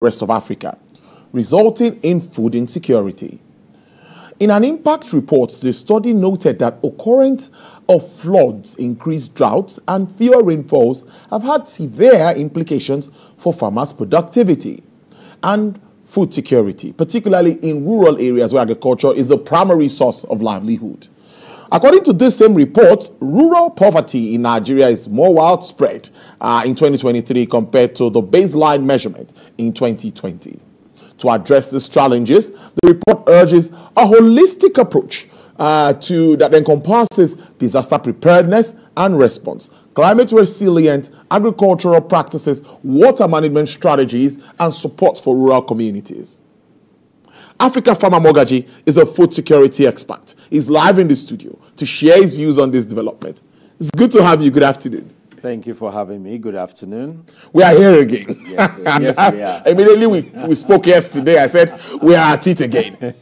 rest of Africa, resulting in food insecurity. In an impact report, the study noted that occurrence of floods, increased droughts, and fewer rainfalls have had severe implications for farmers' productivity and food security, particularly in rural areas where agriculture is the primary source of livelihood. According to this same report, rural poverty in Nigeria is more widespread in 2023 compared to the baseline measurement in 2020. To address these challenges, the report urges a holistic approach that encompasses disaster preparedness and response, climate resilient agricultural practices, water management strategies, and support for rural communities. AfricanFarmer Mogaji is a food security expert. He's live in the studio to share his views on this development. It's good to have you. Good afternoon. Thank you for having me. Good afternoon. We are here again. Yes, we are. Immediately we spoke yesterday. I said, we are at it again.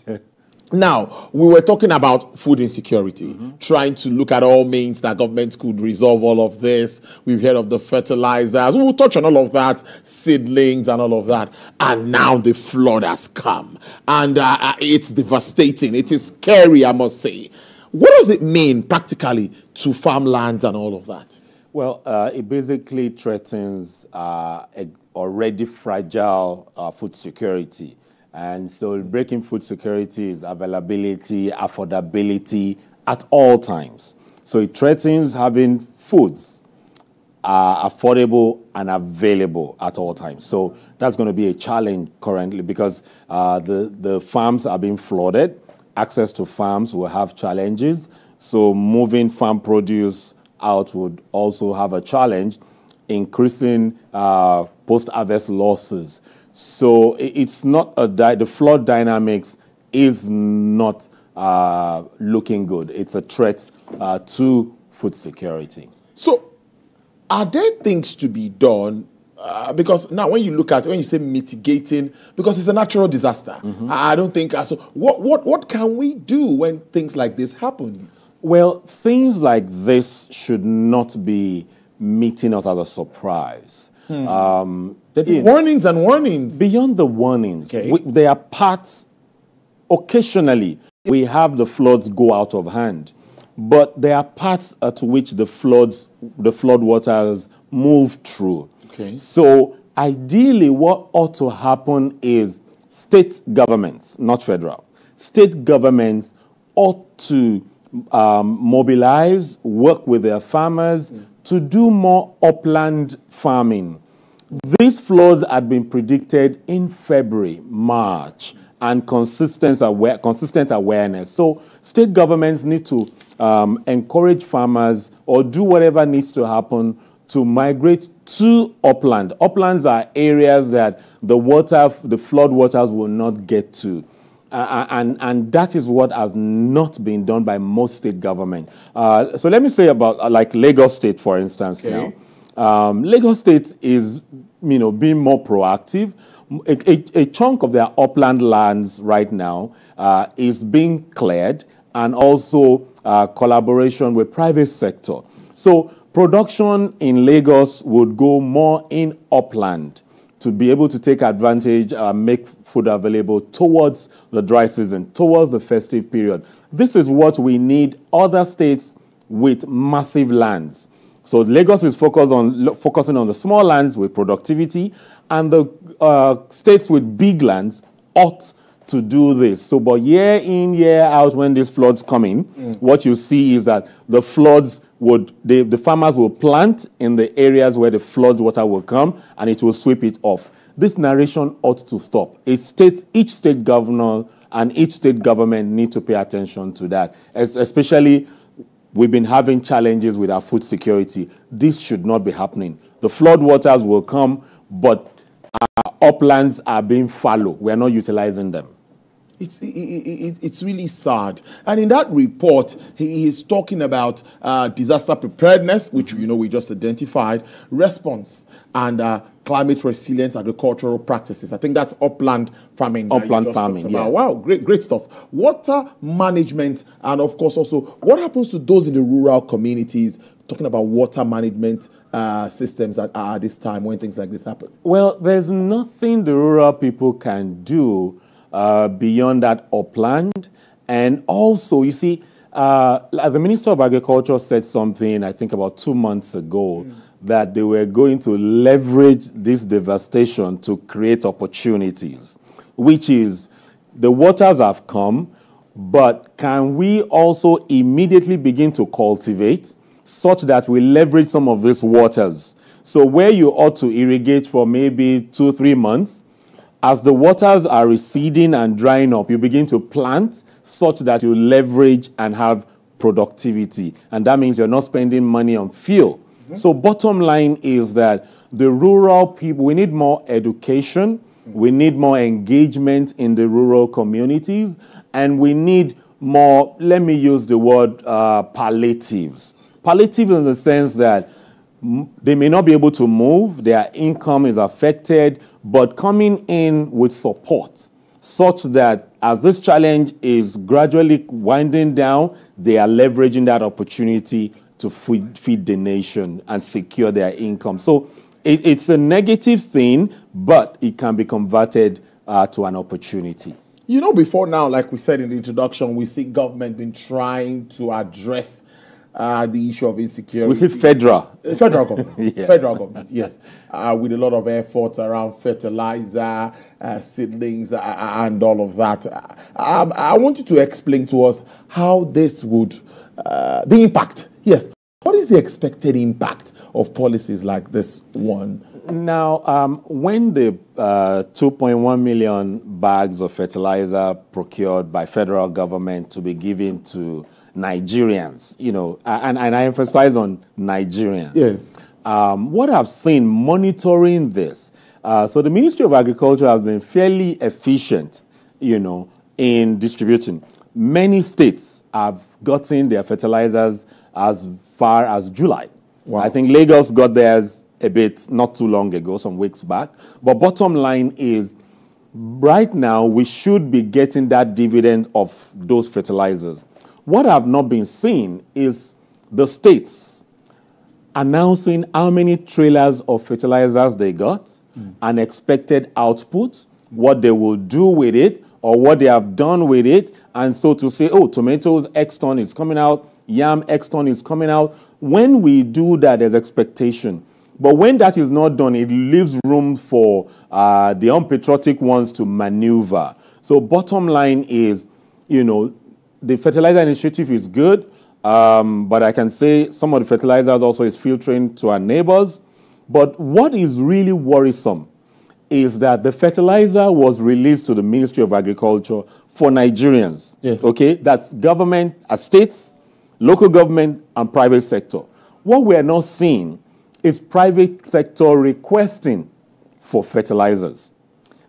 Now, we were talking about food insecurity, trying to look at all means that government could resolve all of this. We've heard of the fertilizers. We will touch on all of that, seedlings and all of that. And now the flood has come. And it's devastating. It is scary, I must say. What does it mean practically to farmlands and all of that? Well, it basically threatens already fragile food security. And so breaking food security is availability, affordability at all times. So it threatens having foods affordable and available at all times. So that's going to be a challenge currently because the farms are being flooded. Access to farms will have challenges. So moving farm produce out would also have a challenge, increasing post-harvest losses. So it's not the flood dynamics is not looking good. It's a threat to food security. So are there things to be done? Because now when you say mitigating, because it's a natural disaster, I don't think, so what can we do when things like this happen? Well, things like this should not be meeting us as a surprise. There be warnings and warnings. Beyond the warnings, okay. There are parts, occasionally, we have the floods go out of hand. But there are parts at which the flood waters move through. Okay. So ideally, what ought to happen is state governments, not federal, state governments ought to mobilize, work with their farmers to do more upland farming. This flood had been predicted in February, March, and consistent awareness. So state governments need to encourage farmers or do whatever needs to happen to migrate to upland. Uplands are areas that the flood waters will not get to. And that is what has not been done by most state government. So let me say about like Lagos State, for instance. Okay. Now, Lagos State is being more proactive. A chunk of their upland lands right now is being cleared, and also collaboration with private sector. So production in Lagos would go more in upland to be able to take advantage, make food available towards the dry season, towards the festive period. This is what we need other states with massive lands. So Lagos is focusing on the small lands with productivity, and the states with big lands ought to do this. So, but year in, year out, when these floods come in, what you see is that the floods the farmers will plant in the areas where the flood water will come, and it will sweep it off. This narration ought to stop. Each state governor and each state government need to pay attention to that. Especially, we've been having challenges with our food security. This should not be happening. The flood waters will come, but our uplands are being fallow. We are not utilizing them. It's really sad. And in that report, he is talking about disaster preparedness, which we just identified, response, and climate resilient agricultural practices. I think that's upland farming. Upland farming, yes. Wow, great stuff. Water management, and of course also, what happens to those in the rural communities, talking about water management systems at this time when things like this happen? Well, there's nothing the rural people can do beyond that upland. And also, you see, the Minister of Agriculture said something, I think about 2 months ago, that they were going to leverage this devastation to create opportunities, which is the waters have come, but can we also immediately begin to cultivate such that we leverage some of these waters? So where you ought to irrigate for maybe 2-3 months, as the waters are receding and drying up, you begin to plant such that you leverage and have productivity. And that means you're not spending money on fuel. So bottom line is that the rural people, we need more education, we need more engagement in the rural communities, and we need more, let me use the word palliatives. Palliative in the sense that they may not be able to move, their income is affected, but coming in with support such that as this challenge is gradually winding down, they are leveraging that opportunity to feed the nation and secure their income. So it's a negative thing, but it can be converted to an opportunity. Before now, like we said in the introduction, we see government been trying to address the issue of insecurity. We see federal government. Yes. Federal government, yes. With a lot of efforts around fertilizer, seedlings, and all of that. I want you to explain to us how this would, the impact. Yes. What is the expected impact of policies like this one? Now, when the 2.1 million bags of fertilizer procured by federal government to be given to Nigerians, and I emphasize on Nigerians. Yes. What I've seen monitoring this, so the Ministry of Agriculture has been fairly efficient, in distributing. Many states have gotten their fertilizers as far as July. Wow. I think Lagos got theirs a bit not too long ago, some weeks back. But bottom line is, right now, we should be getting that dividend of those fertilizers. What I've not been seeing is the states announcing how many trailers of fertilizers they got, and expected output, what they will do with it, or what they have done with it. And so to say, oh, tomatoes X ton is coming out, yam X ton is coming out. When we do that, there's expectation. But when that is not done, it leaves room for the unpatriotic ones to maneuver. So bottom line is, the fertilizer initiative is good, but I can say some of the fertilizers also is filtering to our neighbors. But what is really worrisome is that the fertilizer was released to the Ministry of Agriculture for Nigerians. Yes. Okay, that's government, states, local government, and private sector. What we are not seeing is private sector requesting for fertilizers.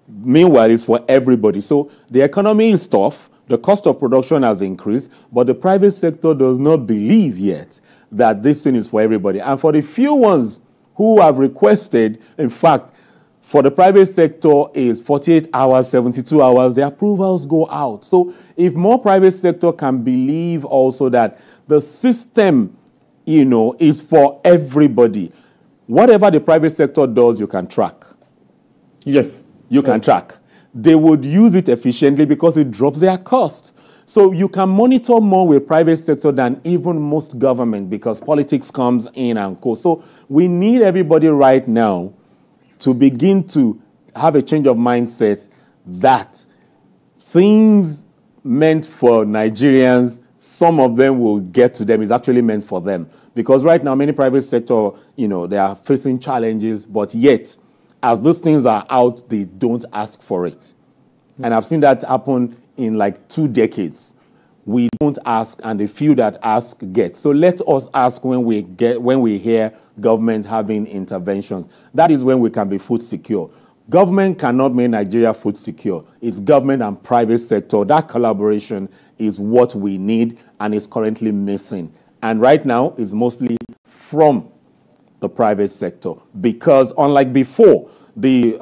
Meanwhile, it's for everybody. So the economy is tough, the cost of production has increased, but the private sector does not believe yet that this thing is for everybody. And for the few ones who have requested, in fact, for the private sector is 48 hours, 72 hours, the approvals go out. So if more private sector can believe also that the system, is for everybody, whatever the private sector does, you can track. Yes. You can track. They would use it efficiently because it drops their cost. So you can monitor more with private sector than even most government because politics comes in and goes. So we need everybody right now to begin to have a change of mindset that things meant for Nigerians, some of them will get to them, is actually meant for them. Because right now, many private sector, they are facing challenges, but yet, as those things are out, they don't ask for it. And I've seen that happen in like 2 decades. We don't ask, and the few that ask get. So let us ask when we hear government having interventions. That is when we can be food secure. Government cannot make Nigeria food secure. It's government and private sector. That collaboration is what we need and is currently missing. And right now, it's mostly from the private sector. Because unlike before, the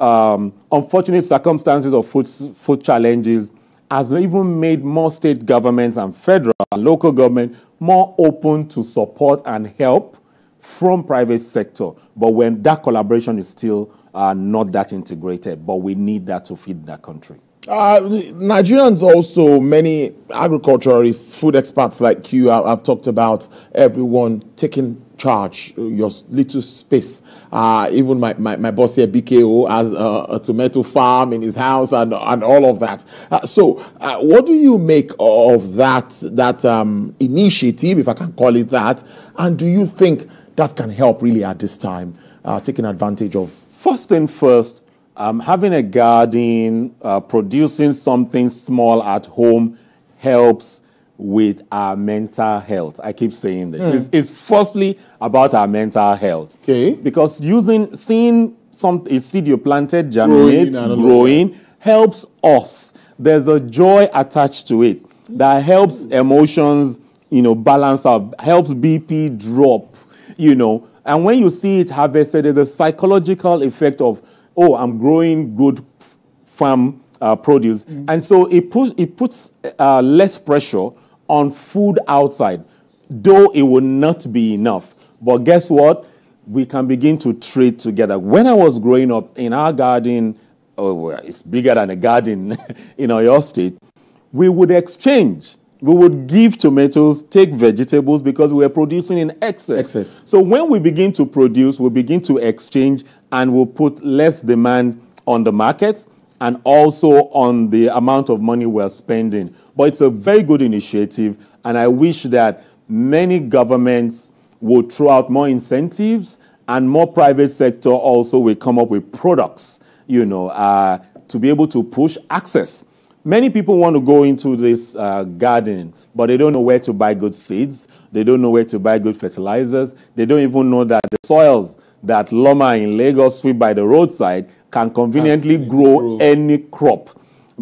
unfortunate circumstances of food challenges has even made more state governments and federal and local government more open to support and help from private sector. But when that collaboration is still not that integrated, but we need that to feed that country. Nigerians also, many agriculturists, food experts like you have talked about everyone taking charge, your little space. Even my boss here, BKO, has a tomato farm in his house and all of that. So what do you make of that initiative, if I can call it that? And do you think that can help really at this time, taking advantage of? First and first, having a garden, producing something small at home helps with our mental health. I keep saying this. It's firstly about our mental health. Okay. Because seeing a seed you planted germinate, growing helps us. There's a joy attached to it that helps emotions, balance out, helps BP drop, And when you see it harvested, there's a psychological effect of, oh, I'm growing good farm produce. And so it puts less pressure on food outside, though it will not be enough. But guess what? We can begin to trade together. When I was growing up in our garden, it's bigger than a garden in Oyo State, we would exchange. We would give tomatoes, take vegetables, because we were producing in excess. So when we begin to produce, we begin to exchange, and we'll put less demand on the markets and also on the amount of money we're spending. But it's a very good initiative, and I wish that many governments would throw out more incentives, and more private sector also will come up with products, to be able to push access. Many people want to go into this gardening, but they don't know where to buy good seeds. They don't know where to buy good fertilizers. They don't even know that the soils that Loma in Lagos sweep by the roadside can conveniently grow any crop.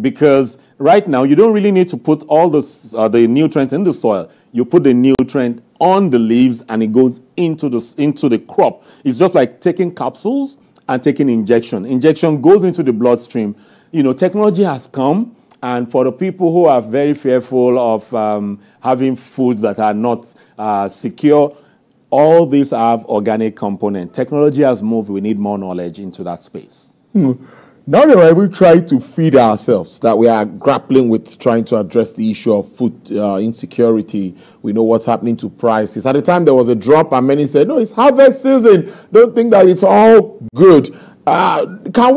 Because right now, you don't really need to put all the nutrients in the soil. You put the nutrient on the leaves, and it goes into the crop. It's just like taking capsules and taking injection. Injection goes into the bloodstream. Technology has come. And for the people who are very fearful of having foods that are not secure, all these have organic component. Technology has moved. We need more knowledge into that space. Now that we're trying to feed ourselves, that we are grappling with trying to address the issue of food insecurity, we know what's happening to prices. At the time, there was a drop, and many said, no, it's harvest season. Don't think that it's all good. Can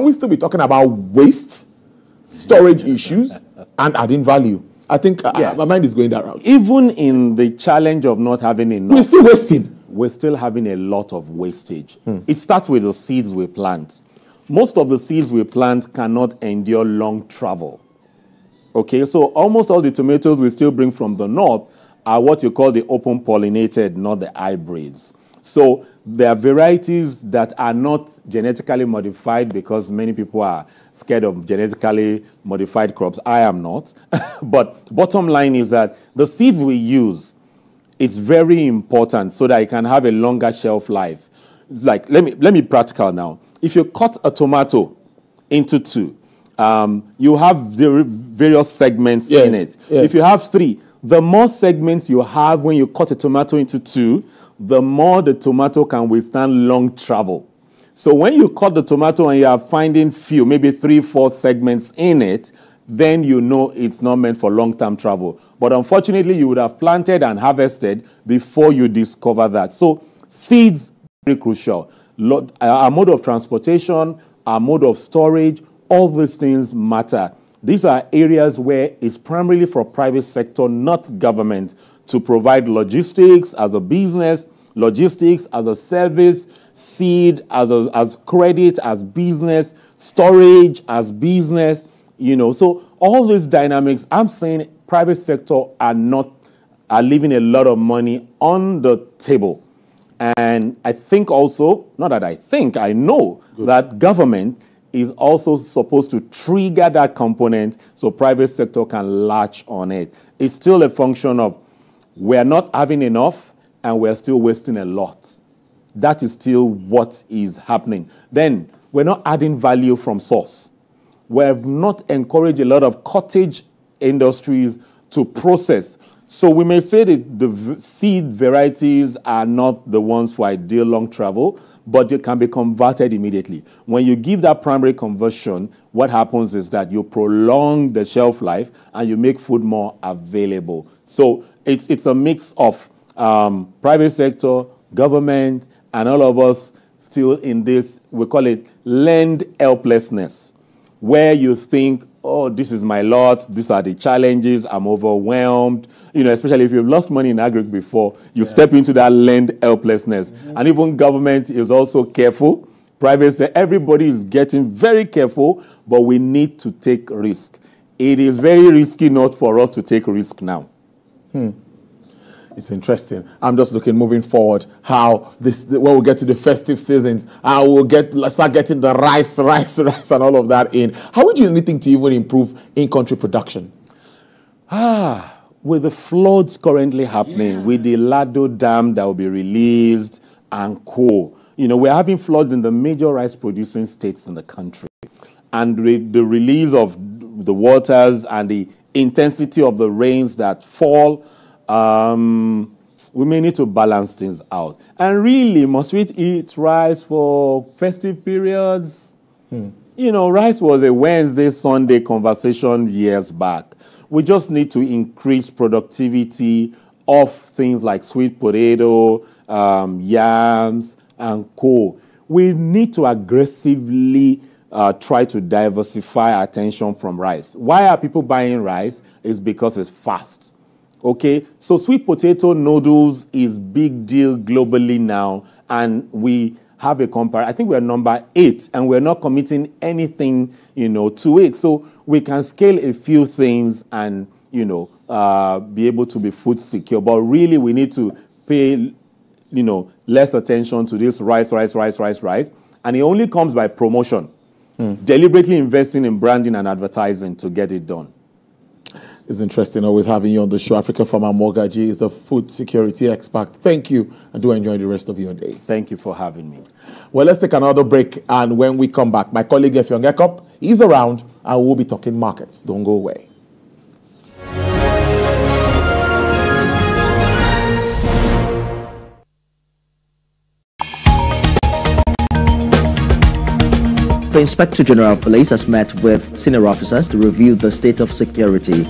we still be talking about waste, storage issues, and adding value? I think my mind is going that route. Even in the challenge of not having enough, we're still wasting. We're still having a lot of wastage. It starts with the seeds we plant. Most of the seeds we plant cannot endure long travel. Okay, so almost all the tomatoes we still bring from the north are what you call the open pollinated, not the hybrids. So there are varieties that are not genetically modified, because many people are scared of genetically modified crops. I am not. But bottom line is that the seeds we use, it's very important so that it can have a longer shelf life. It's like, let me be practical now. If you cut a tomato into two, you have the various segments in it. Yes. If you have three, the more segments you have when you cut a tomato into two, the more the tomato can withstand long travel. So when you cut the tomato and you are finding few, maybe 3-4 segments in it, then you know it's not meant for long-term travel. But unfortunately, you would have planted and harvested before you discover that. So seeds, very crucial. Our mode of transportation, our mode of storage, all these things matter. These are areas where it's primarily for private sector, not government, to provide logistics as a business, logistics as a service, seed as credit as business, storage as business, So all these dynamics, I'm saying private sector are leaving a lot of money on the table. And I think also, not that I think, I know that government is also supposed to trigger that component so private sector can latch on it. It's still a function of we're not having enough and we're still wasting a lot. That is still what is happening. Then we're not adding value from source. We have not encouraged a lot of cottage industries to process. So we may say that the seed varieties are not the ones for ideal long travel, but they can be converted immediately. When you give that primary conversion, what happens is that you prolong the shelf life and you make food more available. So it's a mix of private sector, government, and all of us still in this, we call it learned helplessness, where you think, oh, this is my lot, these are the challenges, I'm overwhelmed. You know, especially if you've lost money in agri before, you step into that learned helplessness. And even government is also careful. Private sector, everybody is getting very careful, but we need to take risk. It is very risky not for us to take risk now. It's interesting. I'm just looking moving forward how this, when we get to the festive seasons, I will start getting the rice and all of that in. How would you do anything to even improve in-country production? With the floods currently happening, with the Lado Dam that will be released and co. You know, we're having floods in the major rice-producing states in the country. And the release of the waters and the intensity of the rains that fall, we may need to balance things out. And really, must we eat rice for festive periods? You know, rice was a Wednesday, Sunday conversation years back. We just need to increase productivity of things like sweet potato, yams, and co. We need to aggressively try to diversify attention from rice. Why are people buying rice? It's because it's fast. Okay, so sweet potato noodles is big deal globally now, and we have a I think we're number 8, and we're not committing anything, you know, to it. So we can scale a few things and, you know, be able to be food secure. But really, we need to pay, you know, less attention to this rice. And it only comes by promotion, deliberately investing in branding and advertising to get it done. It's interesting always having you on the show. AfricanFarmer Mogaji is a food security expert. Thank you, and do enjoy the rest of your day. Thank you for having me. Well, let's take another break, and when we come back, my colleague Effiong Ekop is around, and we'll be talking markets. Don't go away. The Inspector General of Police has met with senior officers to review the state of security